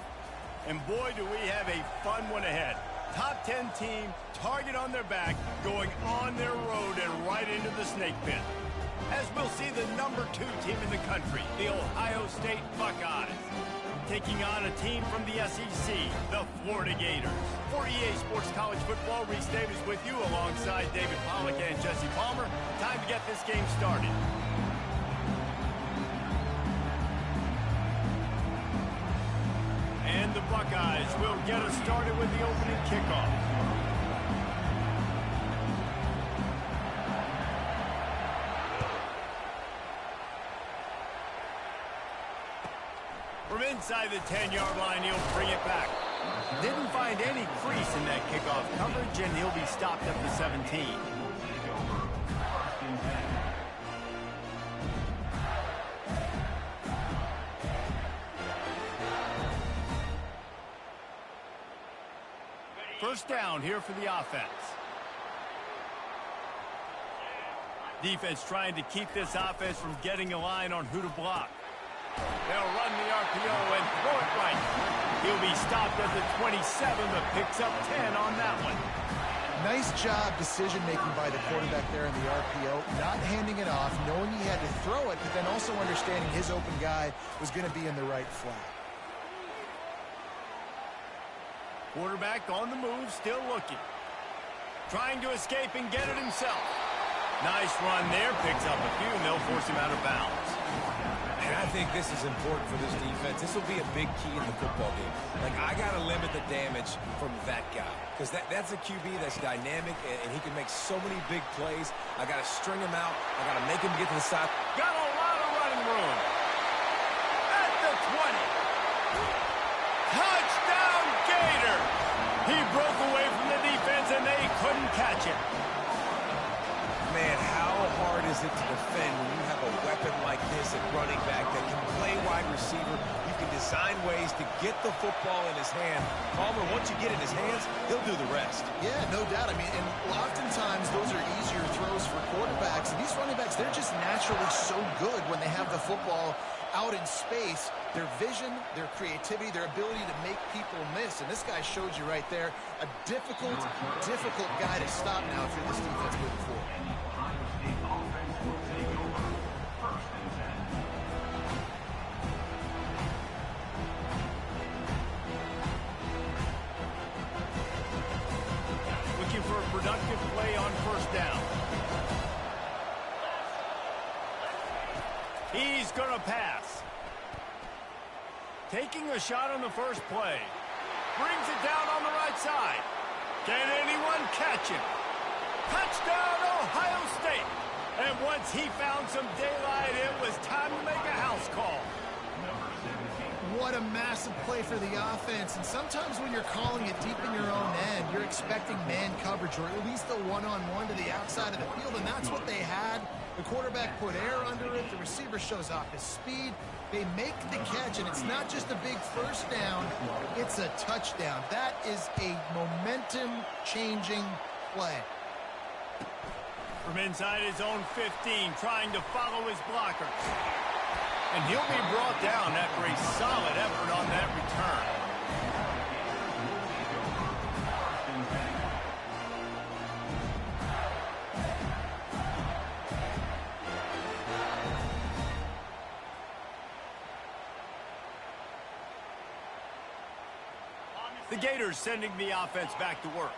And boy, do we have a fun one ahead. Top 10 team, target on their back, going on their road and right into the snake pit. As we'll see the number 2 team in the country, the Ohio State Buckeyes, taking on a team from the SEC, the Florida Gators. For EA Sports College Football, Reese Davis with you alongside David Pollack and Jesse Palmer. Time to get this game started. And the Buckeyes will get us started with the opening kickoff. From inside the 10-yard line, he'll bring it back. Didn't find any crease in that kickoff coverage, and he'll be stopped at the 17. First down here for the offense. Defense trying to keep this offense from getting a line on who to block. They'll run the RPO and throw it right. He'll be stopped at the 27, but picks up 10 on that one. Nice job decision-making by the quarterback there in the RPO, not handing it off, knowing he had to throw it, but then also understanding his open guy was going to be in the right flat. Quarterback on the move, still looking. Trying to escape and get it himself. Nice run there, picks up a few, and they'll force him out of bounds. And I think this is important for this defense. This will be a big key in the football game. Like, I got to limit the damage from that guy. Because that's a QB that's dynamic, and he can make so many big plays. I got to string him out. I got to make him get to the side. Got a lot of running room. At the 20. Touchdown, Gator! He broke away from the defense, and they couldn't catch him. Man, how hard is it to defend when you have a weapon like this at running back that can play wide receiver? You can design ways to get the football in his hand. Palmer, once you get it in his hands, he'll do the rest. Yeah, no doubt. I mean, and oftentimes those are easier throws for quarterbacks. And these running backs, they're just naturally so good when they have the football out in space. Their vision, their creativity, their ability to make people miss. And this guy showed you right there, a difficult guy to stop now if you're this defense moving forward. Ohio State offense will take over. First and 10. Looking for a productive play on first down. He's going to pass. Taking a shot on the first play. Brings it down on the right side. Can anyone catch him? Touchdown, Ohio State. And once he found some daylight, it was time to make a house call. What a massive play for the offense. And sometimes when you're calling it deep in your own end, you're expecting man coverage or at least a one-on-one to the outside of the field, and that's what they had. The quarterback put air under it. The receiver shows off his speed. They make the catch, and it's not just a big first down. It's a touchdown. That is a momentum-changing play. From inside his own 15, trying to follow his blockers. And he'll be brought down after a solid effort on that return. The Gators sending the offense back to work.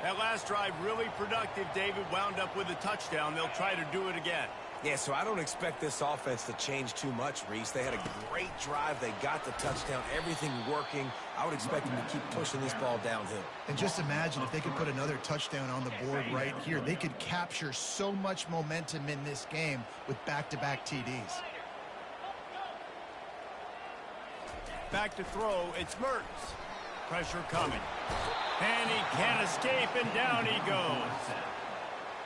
That last drive really productive. David wound up with a touchdown. They'll try to do it again. Yeah, so I don't expect this offense to change too much, Reese. They had a great drive. They got the touchdown. Everything working. I would expect them to keep pushing this ball downhill. And just imagine if they could put another touchdown on the board right here. They could capture so much momentum in this game with back-to-back TDs. Back to throw. It's Mertens. Pressure coming. And he can't escape, and down he goes.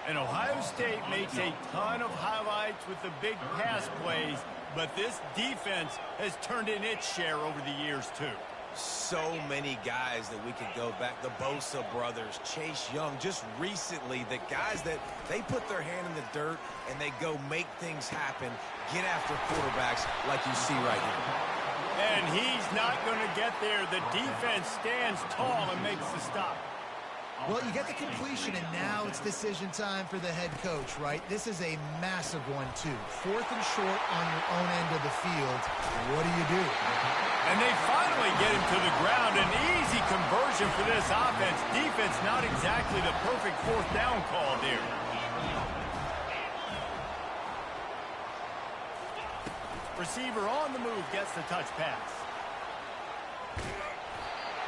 And Ohio State makes a ton of highlights with the big pass plays, but this defense has turned in its share over the years, too. So many guys that we could go back. The Bosa brothers, Chase Young, just recently, the guys that they put their hand in the dirt and they go make things happen, get after quarterbacks like you see right here. And he's not going to get there. The defense stands tall and makes the stop. Well, you get the completion, and now it's decision time for the head coach, right? This is a massive one, too. 4th and short on your own end of the field. What do you do? And they finally get him to the ground. An easy conversion for this offense. Defense not exactly the perfect 4th down call there. Receiver on the move gets the touch pass.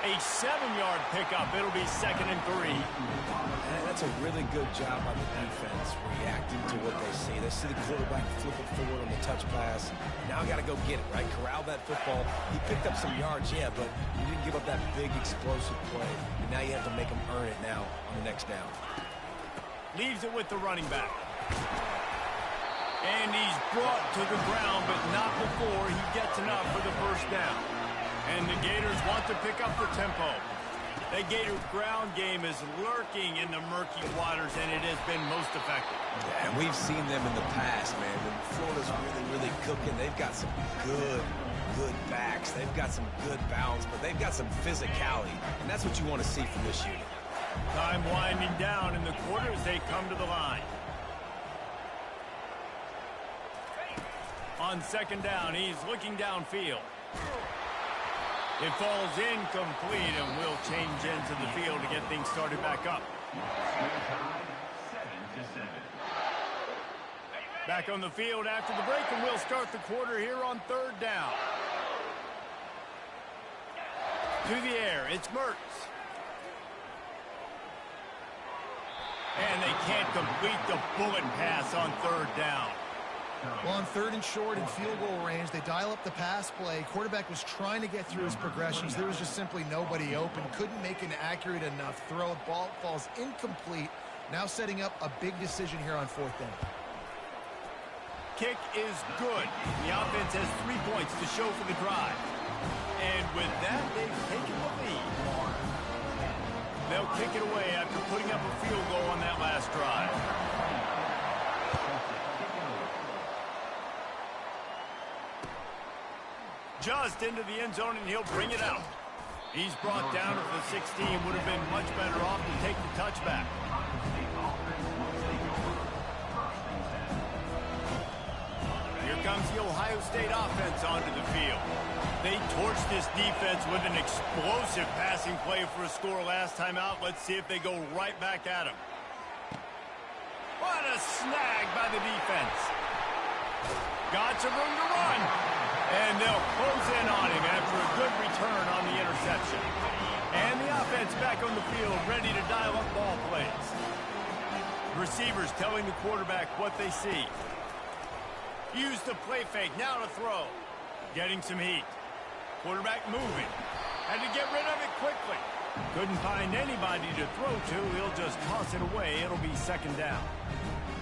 A 7-yard pickup. It'll be 2nd and 3. And that's a really good job by the defense reacting to what they see. They see the quarterback flip it forward on the touch pass. Now I got to go get it, right? Corral that football. He picked up some yards, yeah, but you didn't give up that big explosive play. And now you have to make him earn it now on the next down. Leaves it with the running back. And he's brought to the ground, but not before he gets enough for the first down. And the Gators want to pick up the tempo. The Gator ground game is lurking in the murky waters, and it has been most effective. Yeah, and we've seen them in the past, man. When Florida's really cooking, they've got some good backs. They've got some good balance, but they've got some physicality, and that's what you want to see from this unit. Time winding down in the quarter as they come to the line. On 2nd down, he's looking downfield. It falls incomplete, and will change into the field to get things started back up. 7-7. Back on the field after the break, and we'll start the quarter here on 3rd down. To the air, it's Mertz. And they can't complete the bullet pass on 3rd down. Well, on 3rd and short in field goal range, they dial up the pass play. Quarterback was trying to get through his progressions. There was just simply nobody open. Couldn't make an accurate enough throw. Ball falls incomplete. Now setting up a big decision here on 4th down. Kick is good. The offense has 3 points to show for the drive. And with that, they've taken the lead. They'll kick it away after putting up a field goal on that last drive. Just into the end zone, and he'll bring it out. He's brought down at the 16. Would have been much better off to take the touchback. Here comes the Ohio State offense onto the field. They torched this defense with an explosive passing play for a score last time out. Let's see if they go right back at him. What a snag by the defense. Got some room to run. And they'll close in on him after a good return on the interception. And the offense back on the field, ready to dial up ball plays. Receivers telling the quarterback what they see. Use the play fake, now to throw. Getting some heat. Quarterback moving. Had to get rid of it quickly. Couldn't find anybody to throw to. He'll just toss it away. It'll be 2nd down.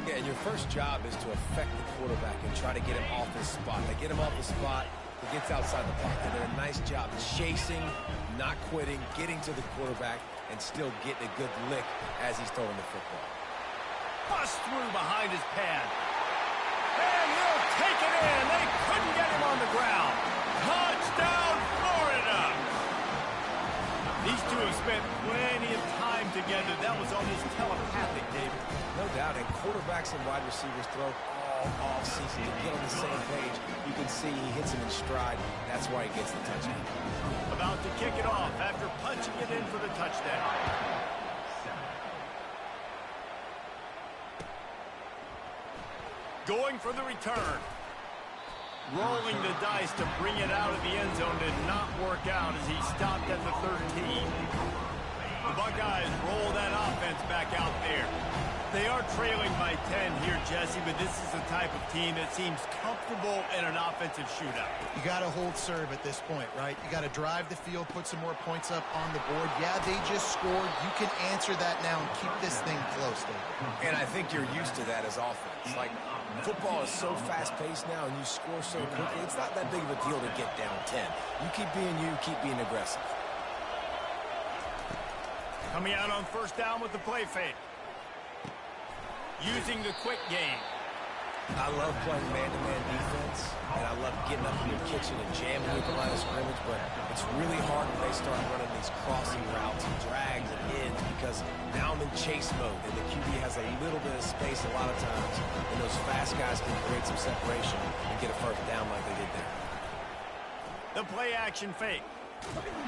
Yeah, and your first job is to affect the quarterback and try to get him off his spot. They get him off the spot, he gets outside the pocket. They did a nice job chasing, not quitting, getting to the quarterback, and still getting a good lick as he's throwing the football. Bust through behind his pad. And he'll take it in. They couldn't get him on the ground. Touchdown, Florida! These two have spent plenty of time together. That was almost telepathic, David. No doubt, and quarterbacks and wide receivers throw all offseason to get on the same page. You can see he hits him in stride. That's why he gets the touchdown. About to kick it off after punching it in for the touchdown. Going for the return. Rolling the dice to bring it out of the end zone did not work out as he stopped at the 13. The Buckeyes roll that offense back out there. They are trailing by 10 here, Jesse, but this is the type of team that seems comfortable in an offensive shootout. You got to hold serve at this point, right? You got to drive the field, put some more points up on the board. Yeah, they just scored. You can answer that now and keep this thing close, David. And I think you're used to that as offense. Like, football is so fast-paced now, and you score so quickly, it's not that big of a deal to get down 10. You keep being aggressive. Coming out on 1st down with the play fake. Using the quick game. I love playing man-to-man defense, and I love getting up in the kitchen and jamming with the line of scrimmage, but it's really hard when they start running these crossing routes and drags and ends because now I'm in chase mode, and the QB has a little bit of space a lot of times, and those fast guys can create some separation and get a 1st down like they did there. The play-action fake.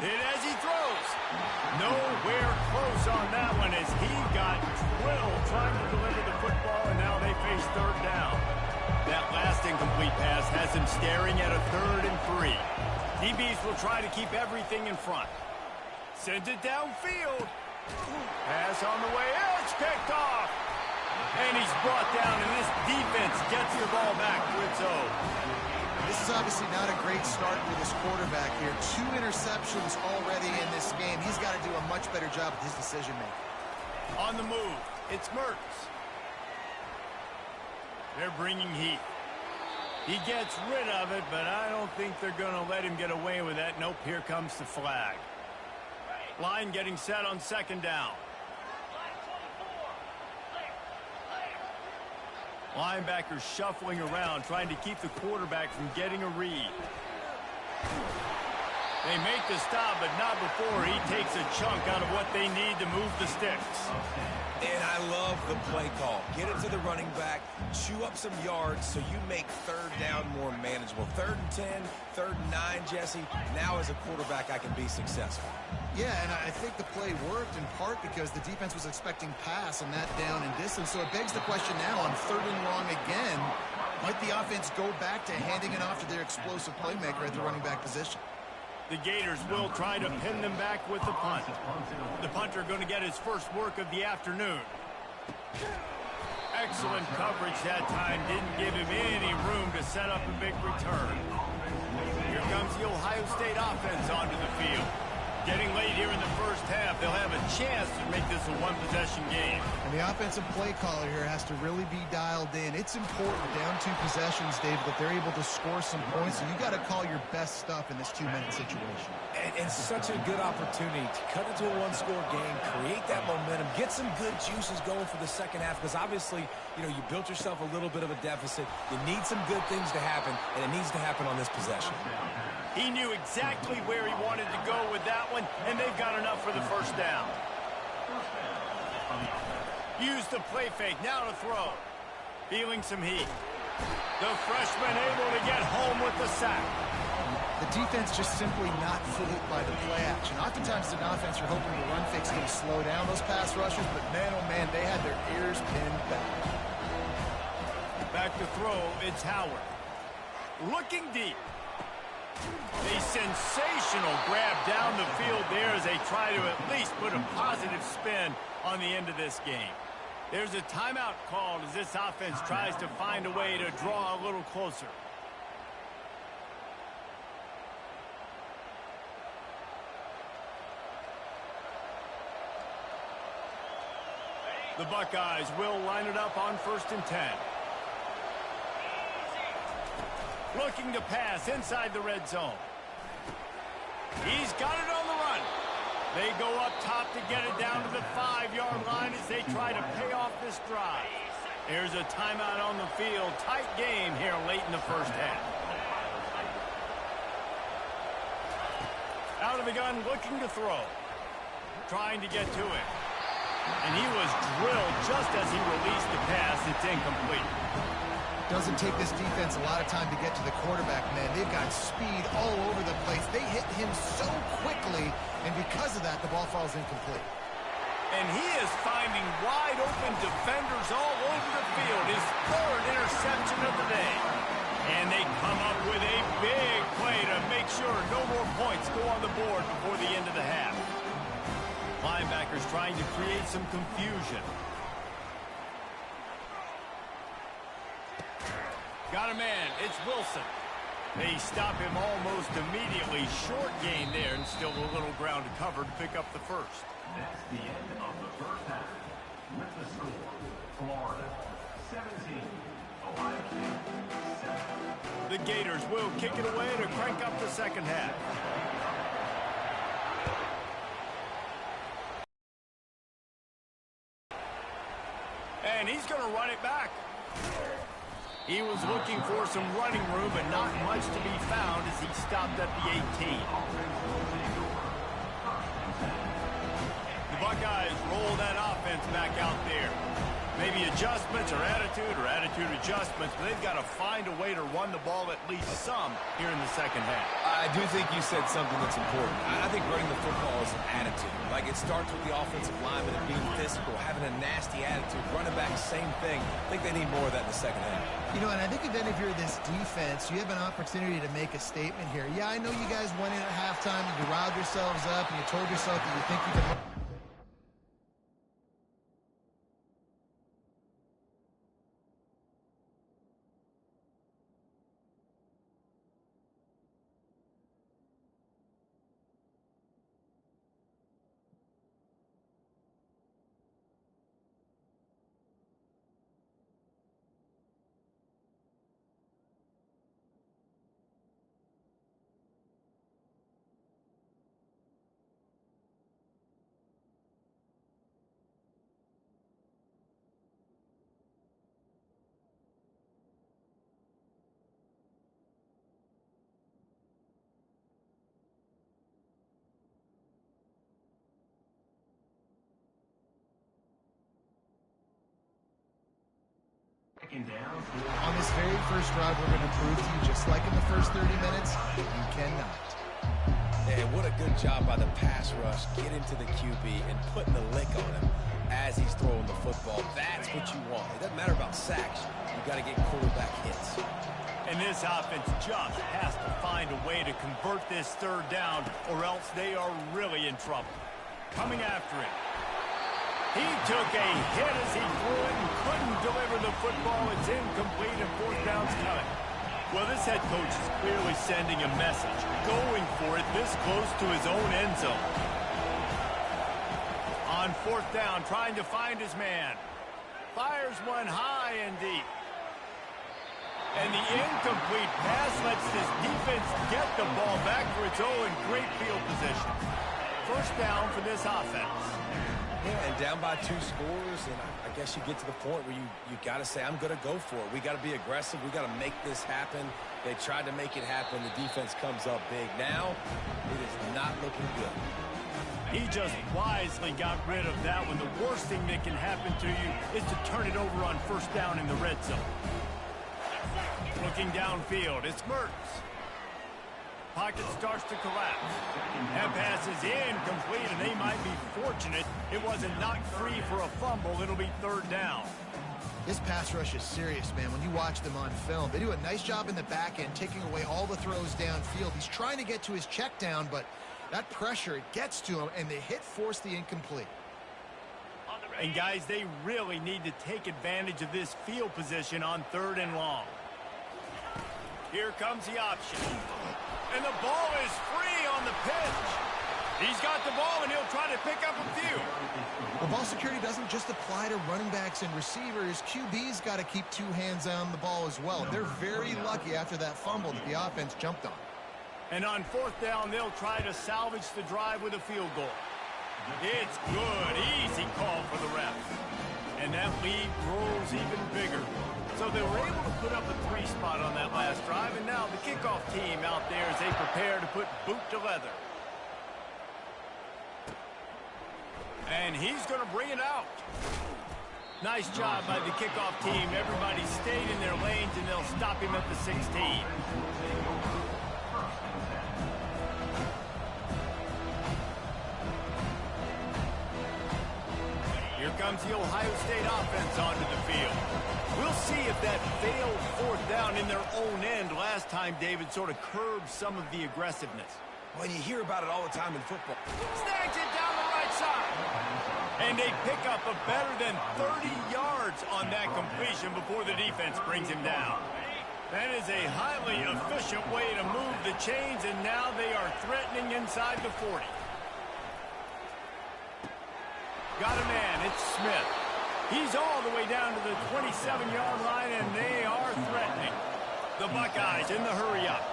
Hit as he throws. Nowhere close on that one as he got drilled trying to deliver the football, and now they face 3rd down. That last incomplete pass has him staring at a 3rd and 3. DBs will try to keep everything in front. Sends it downfield. Pass on the way. It's picked off. And he's brought down, and this defense gets the ball back to its own. This is obviously not a great start for this quarterback here. 2 interceptions already in this game. He's got to do a much better job with his decision-making. On the move, it's Mertz. They're bringing heat. He gets rid of it, but I don't think they're going to let him get away with that. Nope, here comes the flag. Line getting set on 2nd down. Linebackers shuffling around, trying to keep the quarterback from getting a read. They make the stop, but not before he takes a chunk out of what they need to move the sticks. And I love the play call. Get it to the running back, chew up some yards so you make 3rd down more manageable. 3rd and 10, 3rd and 9, Jesse. Now as a quarterback, I can be successful. Yeah, and I think the play worked in part because the defense was expecting pass on that down and distance. So it begs the question now on 3rd and long again, might the offense go back to handing it off to their explosive playmaker at the running back position? The Gators will try to pin them back with the punt. The punter going to get his first work of the afternoon. Excellent coverage that time. Didn't give him any room to set up a big return. Here comes the Ohio State offense onto the field. Getting late here in the first half, they'll have a chance to make this a one-possession game. And the offensive play caller here has to really be dialed in. It's important down 2 possessions, Dave, that they're able to score some points. So you got to call your best stuff in this 2-minute situation. And such a good opportunity to cut into a 1-score game, create that momentum, get some good juices going for the second half, because obviously, you know, you built yourself a little bit of a deficit. You need some good things to happen, and it needs to happen on this possession. He knew exactly where he wanted to go with that one, and they've got enough for the first down. Use the play fake, now to throw. Feeling some heat. The freshman able to get home with the sack. The defense just simply not fooled by the play action. Oftentimes an offense, you're hoping the run fake's going to slow down those pass rushers, but man, oh man, they had their ears pinned back. Back to throw, it's Howard. Looking deep. A sensational grab down the field there as they try to at least put a positive spin on the end of this game. There's a timeout called as this offense tries to find a way to draw a little closer. The Buckeyes will line it up on 1st and 10. Looking to pass inside the red zone. He's got it on the run. They go up top to get it down to the 5-yard line as they try to pay off this drive. There's a timeout on the field. Tight game here late in the first half. Out of the gun, looking to throw. Trying to get to it. And he was drilled just as he released the pass. It's incomplete. Doesn't take this defense a lot of time to get to the quarterback, man. They've got speed all over the place. They hit him so quickly, and because of that, the ball falls incomplete. And he is finding wide-open defenders all over the field. His 3rd interception of the day. And they come up with a big play to make sure no more points go on the board before the end of the half. Linebackers trying to create some confusion. Got a man. It's Wilson. They stop him almost immediately. Short gain there, and still a little ground to cover to pick up the first. That's the end of the first half. With the score, Florida 17, Ohio State 7. The Gators will kick it away to crank up the second half. And he's going to run it back. He was looking for some running room, but not much to be found as he stopped at the 18. The Buckeyes roll that offense back out there. Maybe adjustments or attitude adjustments, but they've got to find a way to run the ball at least some here in the second half. I do think you said something that's important. I think running the football is an attitude. Like, it starts with the offensive lineman and being physical, having a nasty attitude. Running back, same thing. I think they need more of that in the second half. You know, and I think even if you're this defense, you have an opportunity to make a statement here. Yeah, I know you guys went in at halftime, you riled yourselves up, and you told yourself that you think you can... On this very first drive, we're going to prove to you, just like in the first 30 minutes, you cannot. And what a good job by the pass rush, getting to the QB and putting the lick on him as he's throwing the football. That's what you want. It doesn't matter about sacks. You've got to get quarterback hits. And this offense just has to find a way to convert this third down, or else they are really in trouble. Coming after it. He took a hit as he threw it and couldn't deliver the football. It's incomplete and fourth down's coming. Well, this head coach is clearly sending a message, going for it this close to his own end zone. On fourth down, trying to find his man. Fires one high and deep. And the incomplete pass lets this defense get the ball back for its own great field position. First down for this offense. Yeah, and down by 2 scores, and I guess you get to the point where you got to say, I'm going to go for it. We got to be aggressive. We got to make this happen. They tried to make it happen. The defense comes up big. Now, it is not looking good. He just wisely got rid of that one. The worst thing that can happen to you is to turn it over on first down in the red zone. Looking downfield, it's Mertz. Pocket starts to collapse. That pass is incomplete, and they might be fortunate it wasn't knocked free for a fumble. It'll be third down. This pass rush is serious, man. When you watch them on film, they do a nice job in the back end, taking away all the throws downfield. He's trying to get to his check down, but that pressure, it gets to him, and the hit forced the incomplete. And guys, they really need to take advantage of this field position on third and long. Here comes the option. And the ball is free on the pitch. He's got the ball, and he'll try to pick up a few. Well, ball security doesn't just apply to running backs and receivers. QB's got to keep 2 hands on the ball as well. They're very lucky after that fumble that the offense jumped on. And on fourth down, they'll try to salvage the drive with a field goal. It's good. Easy call for the refs. And that lead grows even bigger. So they were able to put up a 3 spot on that last drive, and now the kickoff team out there as they prepare to put boot to leather. And he's going to bring it out. Nice job by the kickoff team. Everybody stayed in their lanes, and they'll stop him at the 16. Here comes the Ohio State offense onto the field. We'll see if that failed fourth down in their own end last time, David, sort of curbed some of the aggressiveness. Well, you hear about it all the time in football. Snags it down the right side. And they pick up a better than 30 yards on that completion before the defense brings him down. That is a highly efficient way to move the chains, and now they are threatening inside the 40. Got a man, it's Smith. He's all the way down to the 27-yard line, and they are threatening. The Buckeyes in the hurry-up.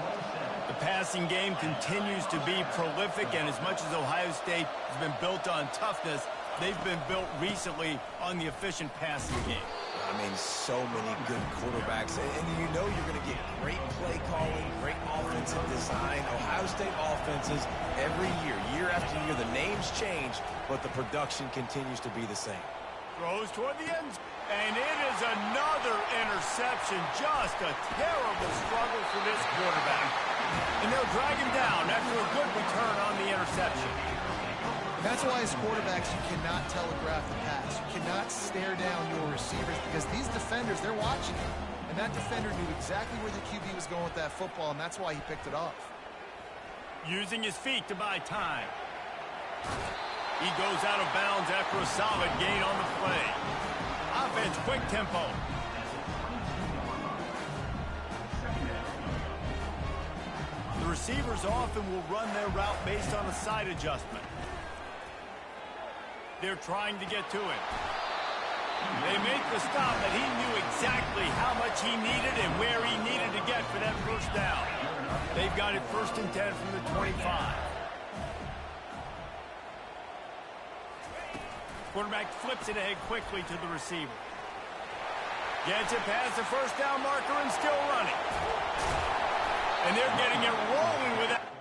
The passing game continues to be prolific, and as much as Ohio State has been built on toughness, they've been built recently on the efficient passing game. I mean, so many good quarterbacks, and you know you're going to get great play calling, great offensive design. Ohio State offenses every year, year after year, the names change, but the production continues to be the same. Throws toward the end. And it is another interception. Just a terrible struggle for this quarterback. And they'll drag him down after a good return on the interception. That's why as quarterbacks you cannot telegraph the pass. You cannot stare down your receivers because these defenders, they're watching you. And that defender knew exactly where the QB was going with that football, and that's why he picked it off. Using his feet to buy time. He goes out of bounds after a solid gain on the play. Offense, quick tempo. The receivers often will run their route based on a side adjustment. They're trying to get to it. They make the stop, but he knew exactly how much he needed and where he needed to get for that first down. They've got it 1st and 10 from the 25. Quarterback flips it ahead quickly to the receiver. Gets it past the first down marker and still running. And they're getting it rolling with that.